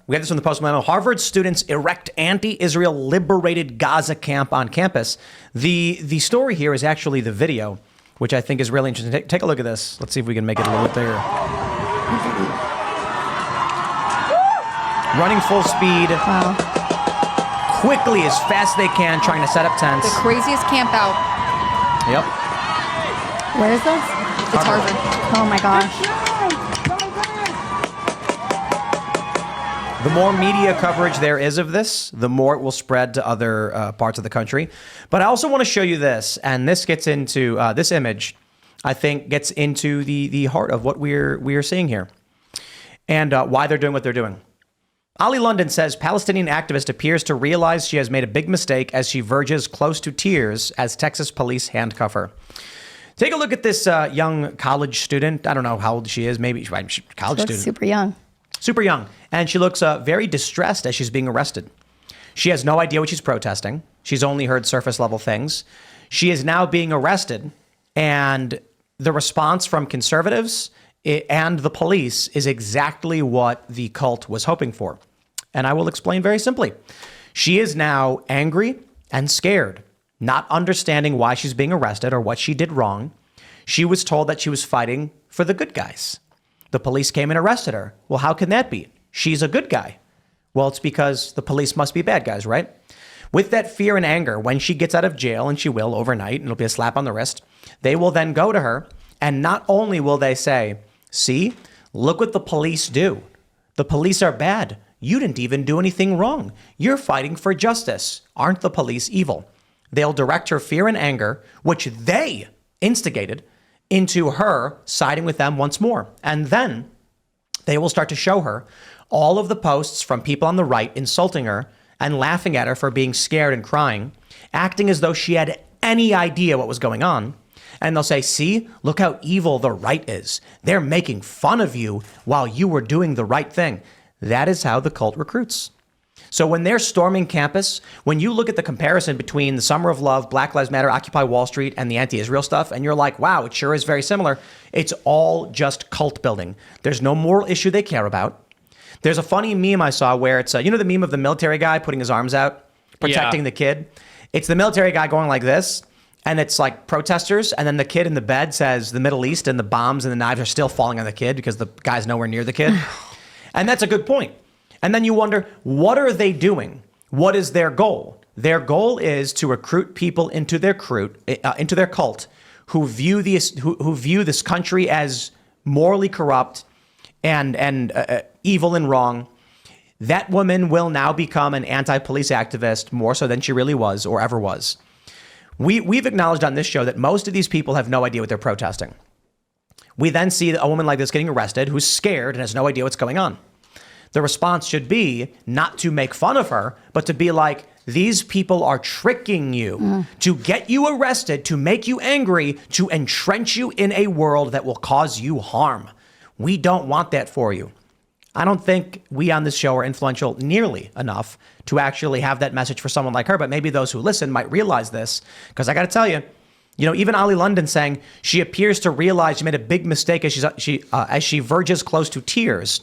We got this from the Post Millennial. Harvard students erect anti-Israel liberated Gaza camp on campus. The story here is actually the video, which I think is really interesting. Take a look at this. Let's see if we can make it a little bit bigger. Running full speed. Wow. Quickly, as fast as they can, trying to set up tents. The craziest camp out. Yep. Where is this? It's Harvard. Oh my gosh. The more media coverage there is of this, the more it will spread to other parts of the country. But I also want to show you this, and this gets into this image. I think gets into the heart of what we're seeing here, and why they're doing what they're doing. Ali London says Palestinian activist appears to realize she has made a big mistake as she verges close to tears as Texas police handcuff her. Take a look at this young college student. I don't know how old she is. Maybe she's a college student. Super young. Super young. And she looks very distressed as she's being arrested. She has no idea what she's protesting. She's only heard surface level things. She is now being arrested. And the response from conservatives and the police is exactly what the cult was hoping for. And I will explain very simply. She is now angry and scared, not understanding why she's being arrested or what she did wrong. She was told that she was fighting for the good guys. The police came and arrested her. Well, how can that be? She's a good guy. Well, it's because the police must be bad guys, right? With that fear and anger, when she gets out of jail, and she will overnight, and it'll be a slap on the wrist, they will then go to her, and not only will they say, see, look what the police do. The police are bad. You didn't even do anything wrong. You're fighting for justice. Aren't the police evil? They'll direct her fear and anger, which they instigated, into her siding with them once more. And then they will start to show her all of the posts from people on the right insulting her and laughing at her for being scared and crying, acting as though she had any idea what was going on. And they'll say, see, look how evil the right is. They're making fun of you while you were doing the right thing. That is how the cult recruits. So when they're storming campus, when you look at the comparison between the Summer of Love, Black Lives Matter, Occupy Wall Street, and the anti-Israel stuff, and you're like, wow, it sure is very similar. It's all just cult building. There's no moral issue they care about. There's a funny meme I saw where it's, you know the meme of the military guy putting his arms out, protecting the kid? It's the military guy going like this, and it's like protesters, and then the kid in the bed says the Middle East, and the bombs and the knives are still falling on the kid because the guy's nowhere near the kid. And that's a good point. And then you wonder, what are they doing? What is their goal? Their goal is to recruit people into their cult who view this country as morally corrupt and evil and wrong. That woman will now become an anti-police activist more so than she really was or ever was. We've acknowledged on this show that most of these people have no idea what they're protesting. We then see a woman like this getting arrested who's scared and has no idea what's going on. The response should be not to make fun of her, but to be like, these people are tricking you to get you arrested, to make you angry, to entrench you in a world that will cause you harm. We don't want that for you. I don't think we on this show are influential nearly enough to actually have that message for someone like her, but maybe those who listen might realize this, because I got to tell you, even Ali London saying she appears to realize she made a big mistake as she verges close to tears.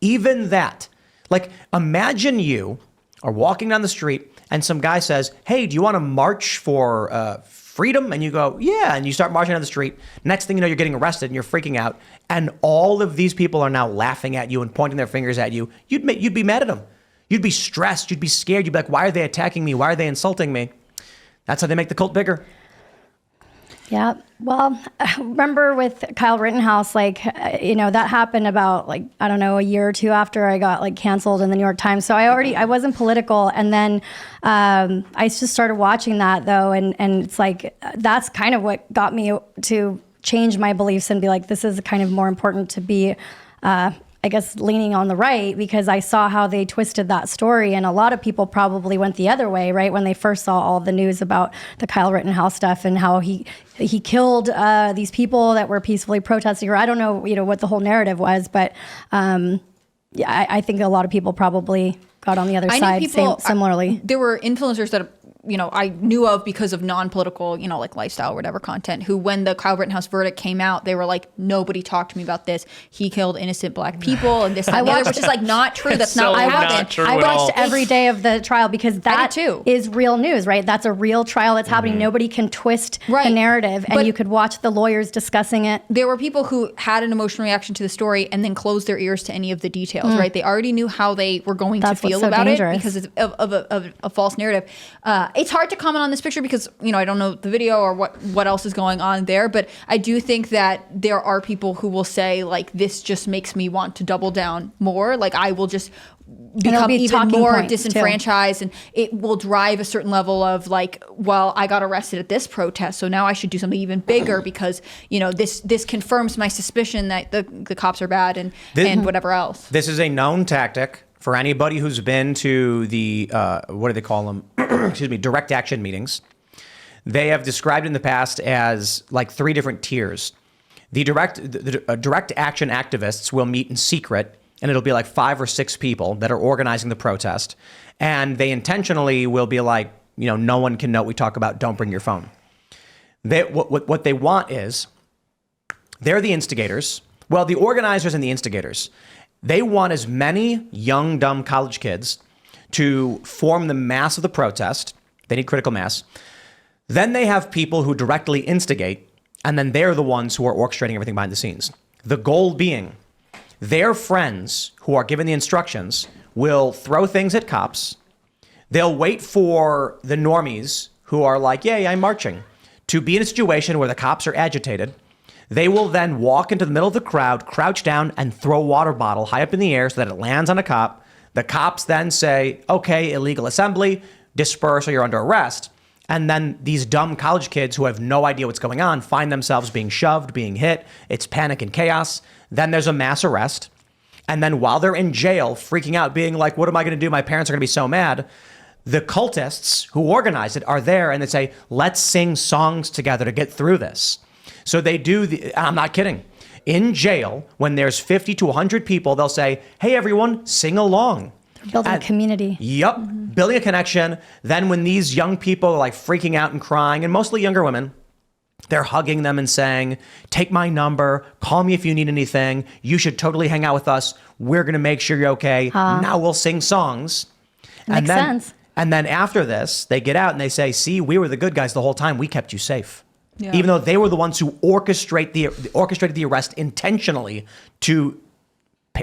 Even that, like, imagine you are walking down the street and some guy says, hey, do you want to march for freedom? And you go, yeah. And you start marching down the street. Next thing you know, you're getting arrested and you're freaking out. And all of these people are now laughing at you and pointing their fingers at you. You'd be mad at them. You'd be stressed. You'd be scared. You'd be like, why are they attacking me? Why are they insulting me? That's how they make the cult bigger. Yeah. Well, remember with Kyle Rittenhouse, that happened about a year or two after I got canceled in the New York Times. So I wasn't political. And then I just started watching that though. And it's that's kind of what got me to change my beliefs and be like, this is kind of more important to be, leaning on the right, because I saw how they twisted that story. And a lot of people probably went the other way, right? When they first saw all the news about the Kyle Rittenhouse stuff and how he killed these people that were peacefully protesting, or I don't know, what the whole narrative was, but I think a lot of people probably got on the other side similarly. There were influencers that I knew of because of non-political, like lifestyle or whatever content, who when the Kyle Rittenhouse verdict came out, they were like, nobody talked to me about this. He killed innocent black people and this and the other, which is like not true. That's not what happened. I watched every day of the trial because that is real news, right? That's a real trial that's happening. Nobody can twist the narrative, and you could watch the lawyers discussing it. There were people who had an emotional reaction to the story and then closed their ears to any of the details, right? They already knew how they were going to feel about it because of a false narrative. It's hard to comment on this picture because, I don't know the video or what else is going on there, but I do think that there are people who will say, like, this just makes me want to double down more. Like, I will just become even more disenfranchised, and it will drive a certain level of like, well, I got arrested at this protest, so now I should do something even bigger because this confirms my suspicion that the cops are bad and whatever else. This is a known tactic for anybody who's been to the what do they call them? Excuse me, direct action meetings. They have described in the past as like 3 different tiers. The direct action activists will meet in secret, and it'll be like 5 or 6 people that are organizing the protest. And they intentionally will be like, no one can know what we talk about. Don't bring your phone. What they want is, they're the instigators. Well, the organizers and the instigators, they want as many young, dumb college kids to form the mass of the protest. They need critical mass. Then they have people who directly instigate, and then they're the ones who are orchestrating everything behind the scenes. The goal being, their friends who are given the instructions will throw things at cops. They'll wait for the normies who are like, yay, I'm marching, to be in a situation where the cops are agitated. They will then walk into the middle of the crowd, crouch down, and throw a water bottle high up in the air so that it lands on a cop. The cops then say, okay, illegal assembly, disperse or you're under arrest. And then these dumb college kids who have no idea what's going on find themselves being shoved, being hit. It's panic and chaos. Then there's a mass arrest. And then while they're in jail, freaking out, being like, what am I going to do? My parents are going to be so mad. The cultists who organize it are there and they say, let's sing songs together to get through this. So they do, I'm not kidding. In jail, when there's 50 to 100 people, they'll say, hey, everyone, sing along. Building a community. Yep. Mm-hmm. Building a connection. Then when these young people are like freaking out and crying, and mostly younger women, they're hugging them and saying, take my number, call me if you need anything. You should totally hang out with us. We're going to make sure you're okay. Now we'll sing songs. Makes sense. And then after this, they get out and they say, see, we were the good guys the whole time. We kept you safe. Yeah. Even though they were the ones who orchestrated the arrest intentionally to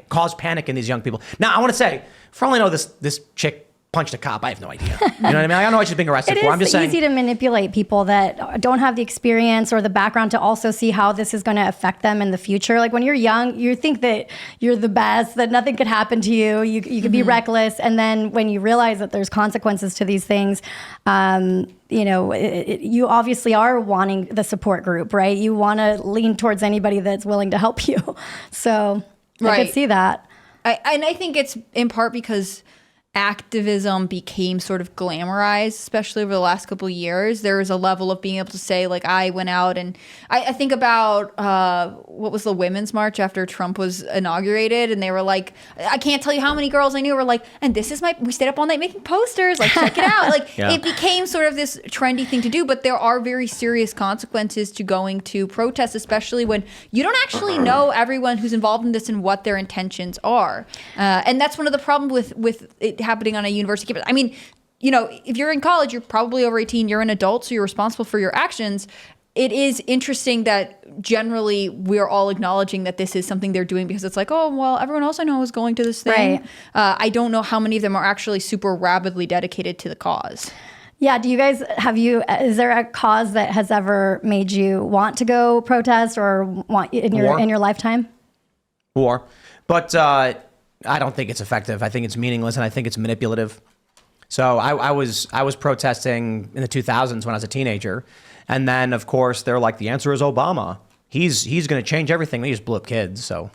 cause panic in these young people. Now, I want to say, for all I know, this chick punched a cop. I have no idea. You know what I mean? I don't know what she's being arrested for. I'm just saying. It's easy to manipulate people that don't have the experience or the background to also see how this is going to affect them in the future. Like when you're young, you think that you're the best, that nothing could happen to you. You could be reckless. And then when you realize that there's consequences to these things, you obviously are wanting the support group, right? You want to lean towards anybody that's willing to help you. So I could see that. I think it's in part because activism became sort of glamorized, especially over the last couple of years. There was a level of being able to say, like, I went out and I think about what was the Women's March after Trump was inaugurated, and they were like, I can't tell you how many girls I knew were like, and this is we stayed up all night making posters, like, check it out. Like, It became sort of this trendy thing to do, but there are very serious consequences to going to protests, especially when you don't actually know everyone who's involved in this and what their intentions are. And that's one of the problems with it happening on a university campus. I mean, if you're in college, you're probably over 18, you're an adult, so you're responsible for your actions. It is interesting that generally we're all acknowledging that this is something they're doing because it's like, oh, well, everyone else I know is going to this thing. Right. I don't know how many of them are actually super rabidly dedicated to the cause. Yeah. Do you guys is there a cause that has ever made you want to go protest or want in your lifetime? War. But, I don't think it's effective. I think it's meaningless, and I think it's manipulative. So I was protesting in the 2000s when I was a teenager, and then of course they're like, the answer is Obama. He's going to change everything. They just blew up kids. So,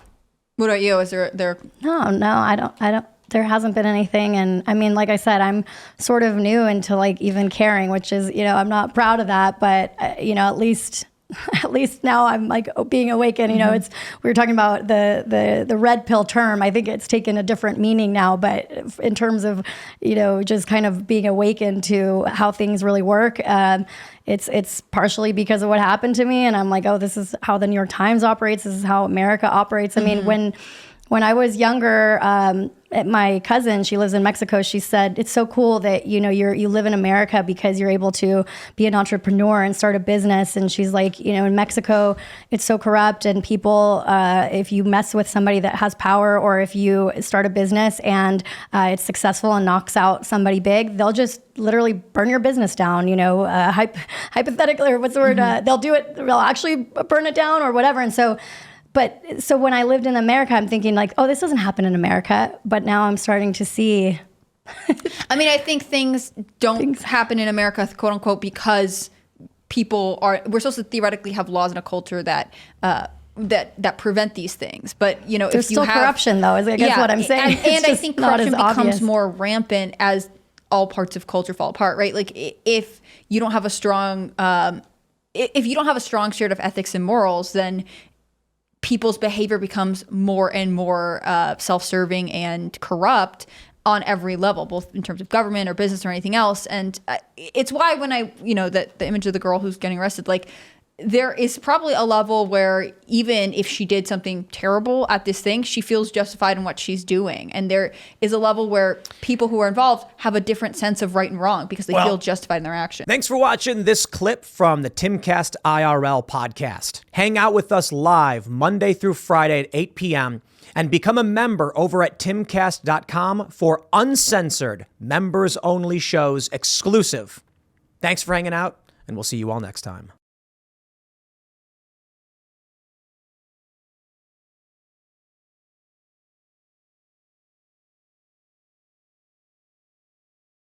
what about you? Is there? No, I don't. There hasn't been anything, and I mean, like I said, I'm sort of new into like even caring, which is I'm not proud of that, but at least at least now I'm like being awakened. You know, we were talking about the red pill term. I think it's taken a different meaning now, but in terms of, you know, just kind of being awakened to how things really work, it's partially because of what happened to me. And I'm like, oh, this is how the New York Times operates. This is how America operates. I mean, when I was younger, my cousin, she lives in Mexico. She said, it's so cool that, you know, you live in America because you're able to be an entrepreneur and start a business. And she's like, you know, in Mexico, it's so corrupt, and people, if you mess with somebody that has power, or if you start a business and it's successful and knocks out somebody big, they'll just literally burn your business down, you know, hypothetically, or what's the word? They'll do it. They'll actually burn it down or whatever. And so when I lived in America, I'm thinking like, oh, this doesn't happen in America. But now I'm starting to see. I mean, I think things don't happen in America, quote unquote, because we're supposed to theoretically have laws in a culture that prevent these things. But, you know, there's still corruption, though, is I guess what I'm saying. And I think corruption becomes more rampant as all parts of culture fall apart, right? Like if you don't have a strong, shared of ethics and morals, then people's behavior becomes more and more self-serving and corrupt on every level, both in terms of government or business or anything else. And it's why when the image of the girl who's getting arrested, like, there is probably a level where even if she did something terrible at this thing, she feels justified in what she's doing. And there is a level where people who are involved have a different sense of right and wrong because they feel justified in their action. Thanks for watching this clip from the Timcast IRL podcast. Hang out with us live Monday through Friday at 8 p.m. and become a member over at timcast.com for uncensored, members-only shows exclusive. Thanks for hanging out, and we'll see you all next time.